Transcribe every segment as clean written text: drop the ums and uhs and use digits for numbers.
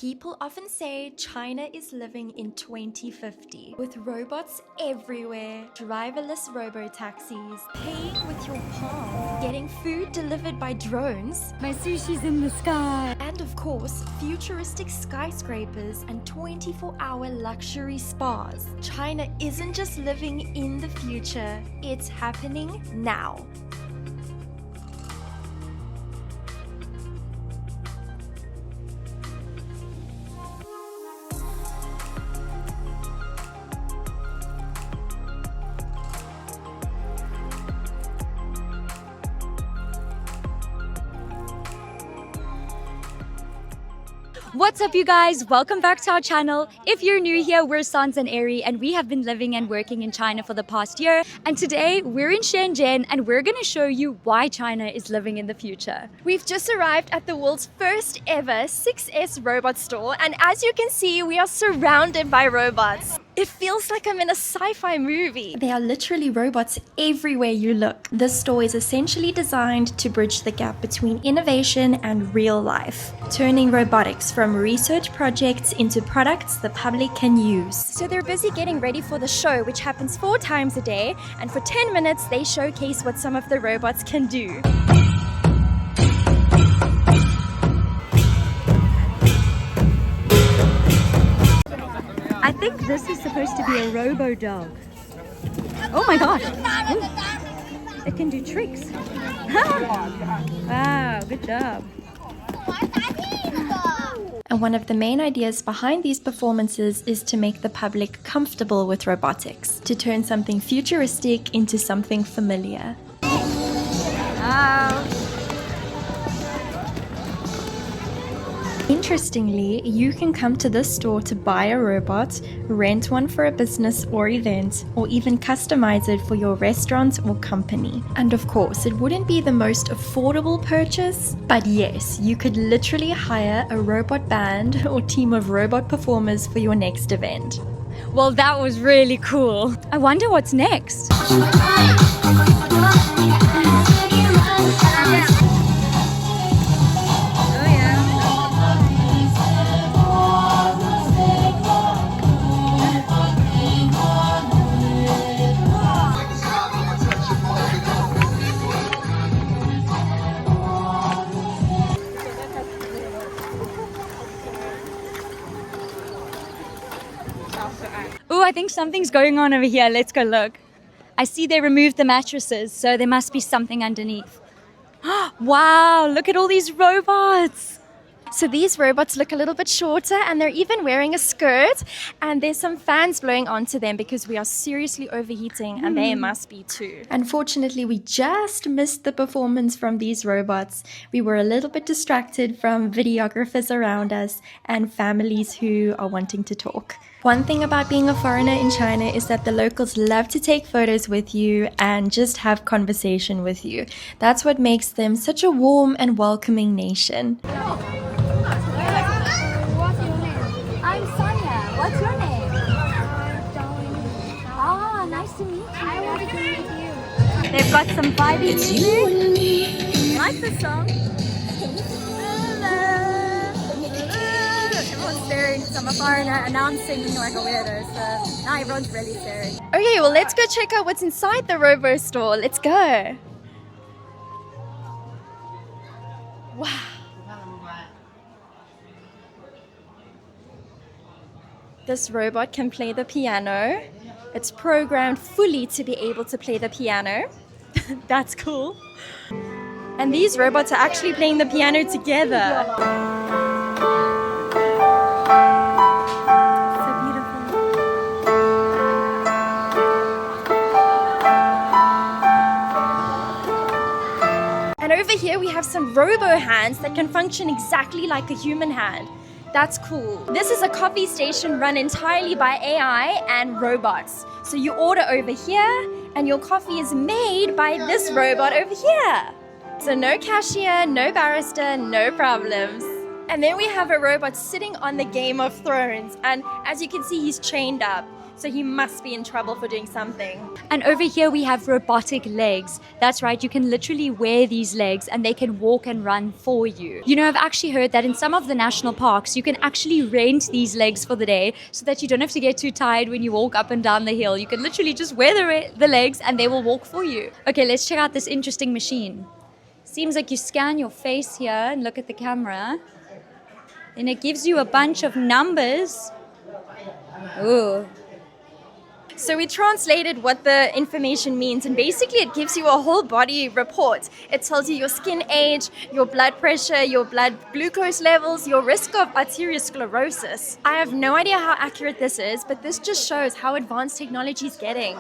People often say China is living in 2050 with robots everywhere, driverless robotaxis, paying with your palm, getting food delivered by drones, My sushi's in the sky, and of course, futuristic skyscrapers and 24-hour luxury spas. China isn't just living in the future, it's happening now. What's up, you guys? Welcome back to our channel. If you're new here, we're Sonsanderi and we have been living and working in China for the past year. And today we're in Shenzhen and we're going to show you why China is living in the future. We've just arrived at the world's first ever 6S robot store, and as you can see, we are surrounded by robots. It feels like I'm in a sci-fi movie. There are literally robots everywhere you look. This store is essentially designed to bridge the gap between innovation and real life, turning robotics from research projects into products the public can use. So they're busy getting ready for the show, which happens 4 times a day, and for 10 minutes they showcase what some of the robots can do. I think this is supposed to be a robo dog. Oh my gosh! Ooh. It can do tricks. Wow, good job. And one of the main ideas behind these performances is to make the public comfortable with robotics, to turn something futuristic into something familiar. Interestingly, you can come to this store to buy a robot, rent one for a business or event, or even customize it for your restaurant or company. And of course, it wouldn't be the most affordable purchase, but yes, you could literally hire a robot band or team of robot performers for your next event. Well, that was really cool. I wonder what's next. Oh, I think something's going on over here. Let's go look. I see they removed the mattresses, so there must be something underneath. Wow, look at all these robots. So these robots look a little bit shorter, and they're even wearing a skirt, and there's some fans blowing onto them because we are seriously overheating, and they must be too. Unfortunately, we just missed the performance from these robots. We were a little bit distracted from videographers around us and families who are wanting to talk. One thing about being a foreigner in China is that the locals love to take photos with you and just have conversation with you. That's what makes them such a warm and welcoming nation. I'm Sonia. What's your name? Ah, nice to meet you. I wanted to meet you. They've got some vibey music. Like the song. Everyone's staring because I'm a foreigner, and now I'm singing like a weirdo, so now everyone's really staring. Okay, well, let's go check out what's inside the robo store. Let's go. Wow. This robot can play the piano. It's programmed fully to be able to play the piano. That's cool. And these robots are actually playing the piano together. So beautiful. And over here we have some robo hands that can function exactly like a human hand. That's cool. This is a coffee station run entirely by AI and robots. So you order over here and your coffee is made by this robot over here. So no cashier, no barista, no problems. And then we have a robot sitting on the Game of Thrones. And as you can see, he's chained up. So he must be in trouble for doing something. And over here we have robotic legs. That's right, you can literally wear these legs and they can walk and run for you. You know, I've actually heard that in some of the national parks, you can actually rent these legs for the day so that you don't have to get too tired when you walk up and down the hill. You can literally just wear the legs and they will walk for you. Okay, let's check out this interesting machine. Seems like you scan your face here and look at the camera. And it gives you a bunch of numbers. Ooh. So we translated what the information means, and basically it gives you a whole body report. It tells you your skin age, your blood pressure, your blood glucose levels, your risk of arteriosclerosis. I have no idea how accurate this is, but this just shows how advanced technology is getting.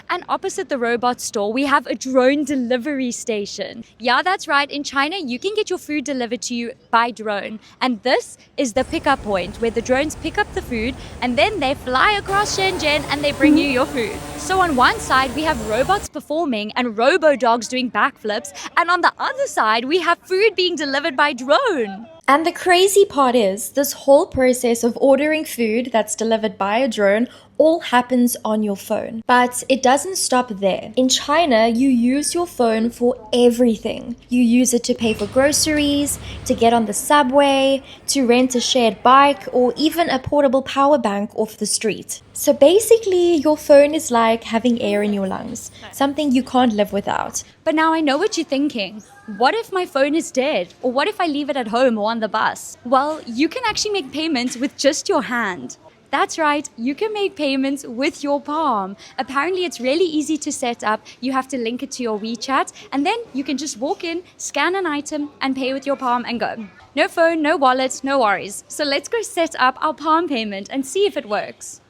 And opposite the robot store, we have a drone delivery station. Yeah, that's right. In China, you can get your food delivered to you by drone. And this is the pickup point where the drones pick up the food and then they fly across Shenzhen and they bring you your food. So on one side, we have robots performing and robo-dogs doing backflips. And on the other side, we have food being delivered by drone. And the crazy part is, this whole process of ordering food that's delivered by a drone all happens on your phone. But it doesn't stop there. In China, you use your phone for everything. You use it to pay for groceries, to get on the subway, to rent a shared bike, or even a portable power bank off the street. So basically, your phone is like having air in your lungs, something you can't live without. But now I know what you're thinking. What if my phone is dead? Or what if I leave it at home or on the bus? Well, you can actually make payments with just your hand. That's right, you can make payments with your palm. Apparently, it's really easy to set up. You have to link it to your WeChat, and then you can just walk in, scan an item, and pay with your palm and go. No phone, no wallet, no worries. So let's go set up our palm payment and see if it works.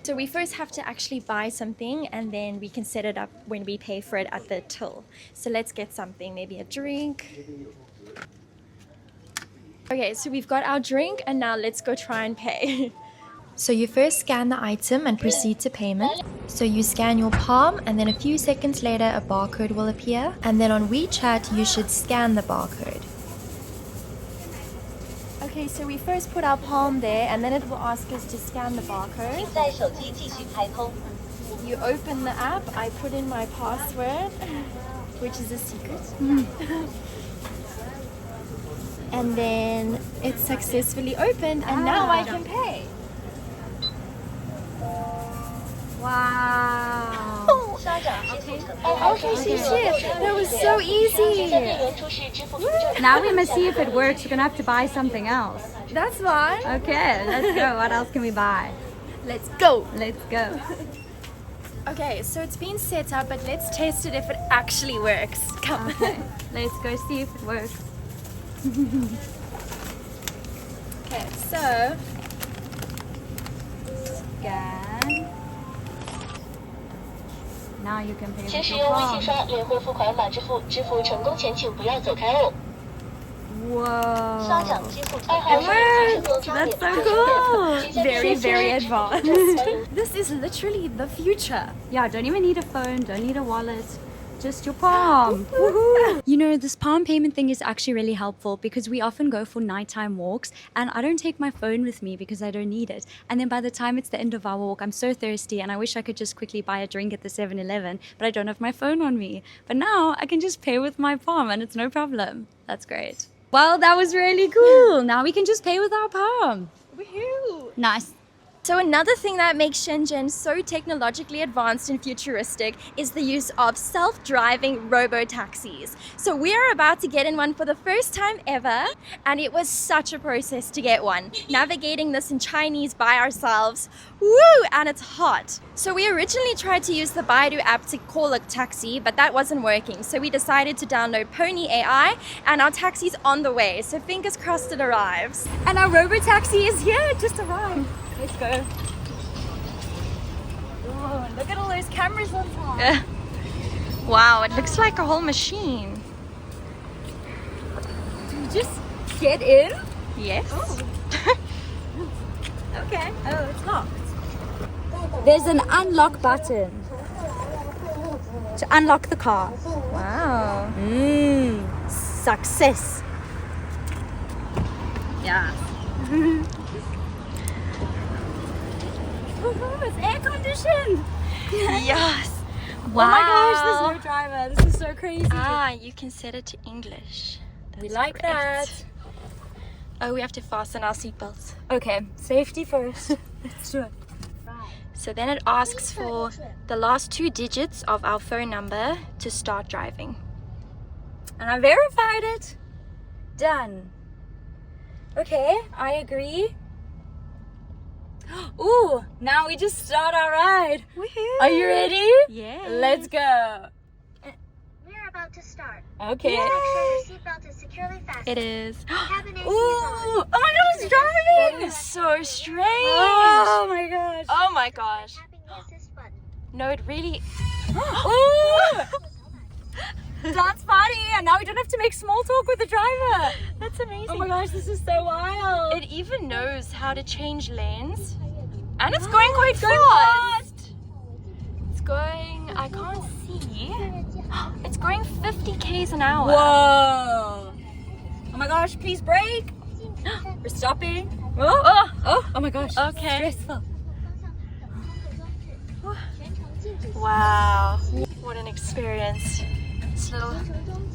So we first have to actually buy something, and then we can set it up when we pay for it at the till. So let's get something, maybe a drink. Okay, so we've got our drink, and now let's go try and pay. So you first scan the item and proceed to payment. So you scan your palm, and then a few seconds later a barcode will appear. And then on WeChat you should scan the barcode. Okay, so we first put our palm there, and then it will ask us to scan the barcode. You open the app, I put in my password, which is a secret. And then it's successfully opened, and now I can pay. Wow. Okay, 谢谢. That was so easy. Now we must see if it works. We're gonna have to buy something else. That's fine. Okay, let's go. What else can we buy? Let's go. Let's go. Okay, so it's been set up, but let's test it if it actually works. Come. Okay, let's go see if it works. Okay, so scan. Now you can pay 请 with 使 your 用微信 palm. 刷联汇付款码支付，支付成功前请不要走开哦。 Whoa. 刷掌支付2号 It 是 worked. 成功加点 That's so cool. Very, very 谢谢 advanced. This is literally the future. Yeah, don't even need a phone, don't need a wallet. Just your palm. Woohoo. You know, this palm payment thing is actually really helpful because we often go for nighttime walks and I don't take my phone with me because I don't need it. And then by the time it's the end of our walk, I'm so thirsty and I wish I could just quickly buy a drink at the 7-Eleven, but I don't have my phone on me. But now I can just pay with my palm and it's no problem. That's great. Well, that was really cool. Now we can just pay with our palm. Woohoo! Nice. So another thing that makes Shenzhen so technologically advanced and futuristic is the use of self-driving robotaxis. So we are about to get in one for the first time ever, and it was such a process to get one. Navigating this in Chinese by ourselves, woo, and it's hot. So we originally tried to use the Baidu app to call a taxi, but that wasn't working. So we decided to download Pony AI, and our taxi's on the way. So fingers crossed it arrives. And our robotaxi is here, it just arrived. Let's go. Oh, look at all those cameras on top. Wow, it looks like a whole machine. Do you just get in? Yes. Oh. Okay. Oh, it's locked. There's an unlock button to unlock the car. Wow. success. Yeah. It's air conditioned. Yes. Wow. Oh my gosh, there's no driver. This is so crazy. Ah, you can set it to English. We That's like great. that. Oh, we have to fasten our seatbelts. Okay, safety first. Let's do it. So then it asks for the last 2 digits of our phone number to start driving. And I verified it. Done. Okay, I agree. Ooh, now we just start our ride. Woohoo! Are you ready? Yeah. Let's go. We're about to start. Okay. Make sure your seatbelt is securely fastened. It is. Cabin AC is Ooh, on. oh my god, it's driving. It's so strange. Oh my gosh. Oh my gosh. Tapping the assist button. No, it really. Ooh. Dance party, and now we don't have to make small talk with the driver. That's amazing. Oh my gosh, this is so wild. It even knows how to change lanes. And it's going quite Going fast. It's going, I can't see. It's going 50 k's an hour. Whoa. Oh my gosh, please brake. We're stopping. Oh my gosh. Okay. Stressful. Wow. What an experience. It's little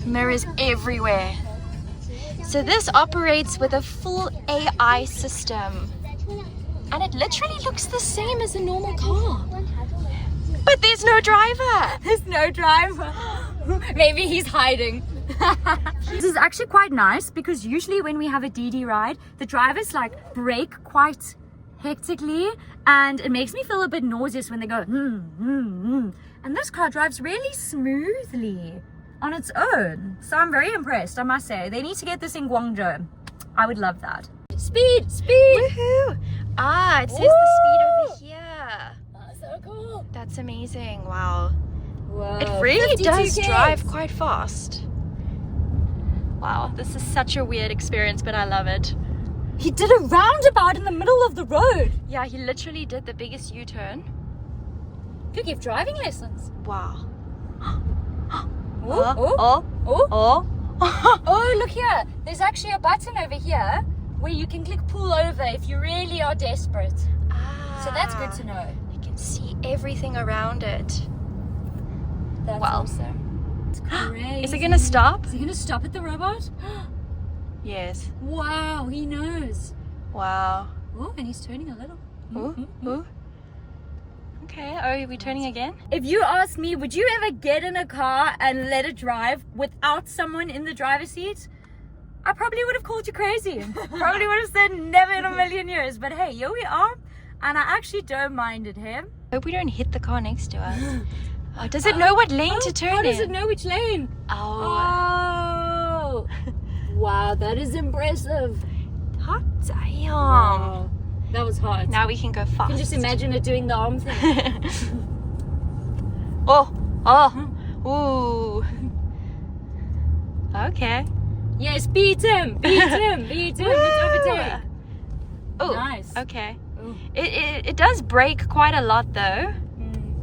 mirrors everywhere. So this operates with a full AI system. And it literally looks the same as a normal car. But there's no driver. There's no driver. Maybe he's hiding. This is actually quite nice because usually when we have a DD ride, the drivers like brake quite hectically and it makes me feel a bit nauseous when they go and this car drives really smoothly on its own. So I'm very impressed, I must say. They need to get this in Guangzhou. I would love that. Speed! Woohoo! Ah, it says the speed over here. That's so cool. That's amazing. Wow. Whoa. It really 52 does Ks. drive quite fast. Wow, this is such a weird experience, but I love it. He did a roundabout in the middle of the road. Yeah, he literally did the biggest U-turn. Could give driving lessons. Wow. Oh, look here. There's actually a button over here where you can click pull over if you really are desperate. So that's good to know. You can see everything around it. That's Wow. awesome. It's crazy. Is it gonna stop? Is he gonna stop at the robot? Yes. Wow, he knows. Wow. Oh, and he's turning a little. Ooh, ooh. Okay, are we turning again? If you ask me, would you ever get in a car and let it drive without someone in the driver's seat? I probably would have called you crazy. Probably would have said never in a million years. But hey, here we are. And I actually don't mind it, him. Hope we don't hit the car next to us. Oh, does it know what lane to turn How in? does it know which lane? Oh. Oh. Wow, that is impressive. Hot damn. Wow. That was hard. Now we can go fast. You can just imagine it doing the arm thing. Ooh. Okay. Yes, beat him. Beat him. Beat him. It's overtake. Oh, Nice. Okay. Ooh. It does brake quite a lot though.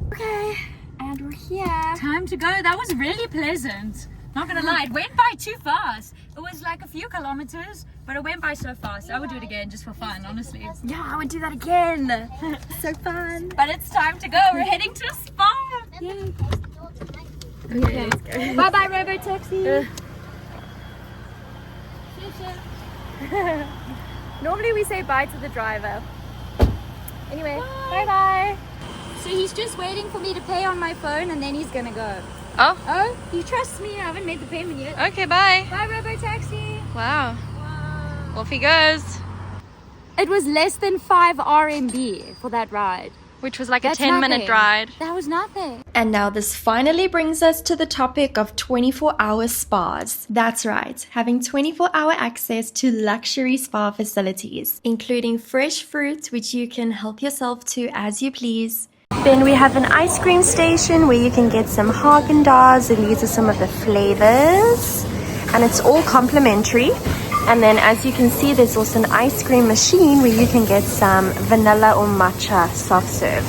Okay, and we're here. Time to go. That was really pleasant. Not gonna lie, it went by too fast. It was like a few kilometers, but it went by so fast. I would do it again just for fun, honestly. Yeah, I would do that again. So fun. But it's time to go. We're heading to a spa. Yay. Okay, let's go. Bye bye, robotaxi. Normally we say bye to the driver. Anyway, bye bye. So he's just waiting for me to pay on my phone and then he's gonna go. Oh, Oh, he trusts me. I haven't made the payment yet. okay, bye. Bye, robotaxi. Wow. Off he goes. It was less than 5 RMB for that ride. Which was like That's a 10-minute nothing. ride. That was nothing. And now this finally brings us to the topic of 24-hour spas. That's right, having 24-hour access to luxury spa facilities, including fresh fruit, which you can help yourself to as you please. Then we have an ice cream station where you can get some Haagen-Dazs, and these are some of the flavors. And it's all complimentary. And then as you can see, there's also an ice cream machine where you can get some vanilla or matcha soft serve.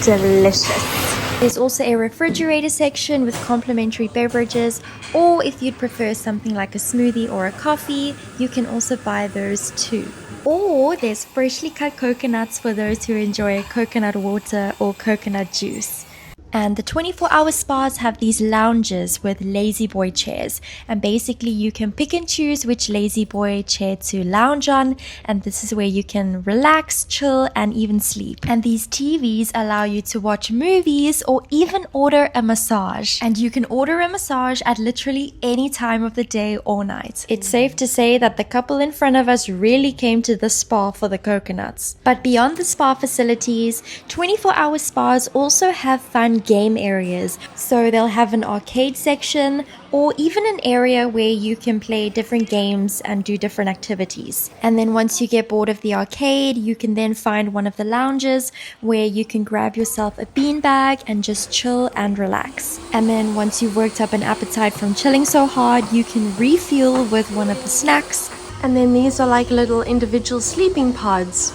Delicious. There's also a refrigerator section with complimentary beverages, or if you'd prefer something like a smoothie or a coffee, you can also buy those too. Or there's freshly cut coconuts for those who enjoy coconut water or coconut juice. And the 24-hour spas have these lounges with lazy boy chairs, and basically you can pick and choose which lazy boy chair to lounge on, and this is where you can relax, chill, and even sleep. And these TVs allow you to watch movies or even order a massage, and you can order a massage at literally any time of the day or night. It's safe to say that the couple in front of us really came to the spa for the coconuts. But beyond the spa facilities, 24-hour spas also have fun game areas. So they'll have an arcade section or even an area where you can play different games and do different activities. And then once you get bored of the arcade, you can then find one of the lounges where you can grab yourself a beanbag and just chill and relax. And then once you've worked up an appetite from chilling so hard, you can refuel with one of the snacks. And then these are like little individual sleeping pods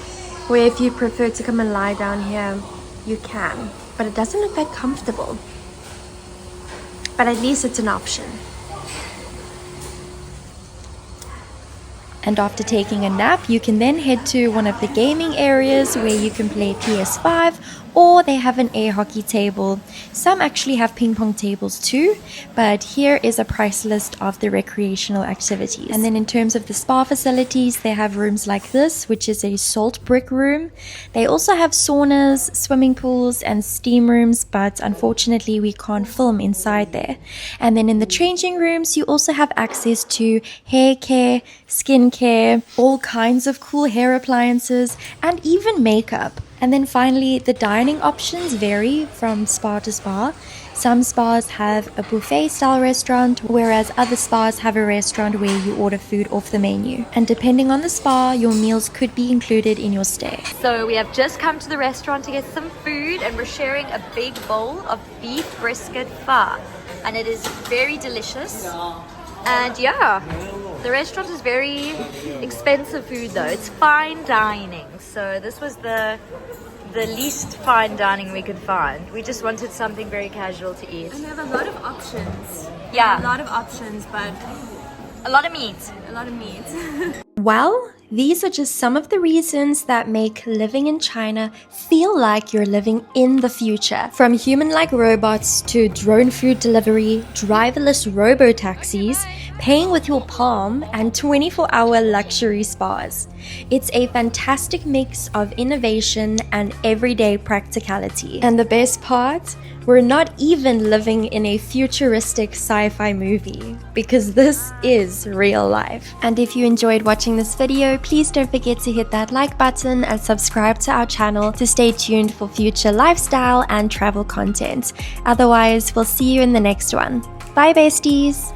where if you prefer to come and lie down here, you can. But it doesn't look that comfortable. But at least it's an option. And after taking a nap, you can then head to one of the gaming areas where you can play PS5, or they have an air hockey table. Some actually have ping pong tables too, but here is a price list of the recreational activities. And then in terms of the spa facilities, they have rooms like this, which is a salt brick room. They also have saunas, swimming pools, and steam rooms, but unfortunately we can't film inside there. And then in the changing rooms, you also have access to hair care, skin care, all kinds of cool hair appliances, and even makeup. And then finally, the dining options vary from spa to spa. Some spas have a buffet style restaurant, whereas other spas have a restaurant where you order food off the menu. And depending on the spa, your meals could be included in your stay. So we have just come to the restaurant to get some food, and we're sharing a big bowl of beef brisket pho, and it is very delicious. And yeah, the restaurant is very expensive food though. It's fine dining. So this was the least fine dining we could find. We just wanted something very casual to eat. And they have a lot of options. Yeah. A lot of options, but a lot of meat. A lot of meat. Well, these are just some of the reasons that make living in China feel like you're living in the future. From human-like robots to drone food delivery, driverless robotaxis, paying with your palm, and 24-hour luxury spas. It's a fantastic mix of innovation and everyday practicality. And the best part? We're not even living in a futuristic sci-fi movie, because this is real life. And if you enjoyed watching this video, please don't forget to hit that like button and subscribe to our channel to stay tuned for future lifestyle and travel content. Otherwise, we'll see you in the next one. Bye besties!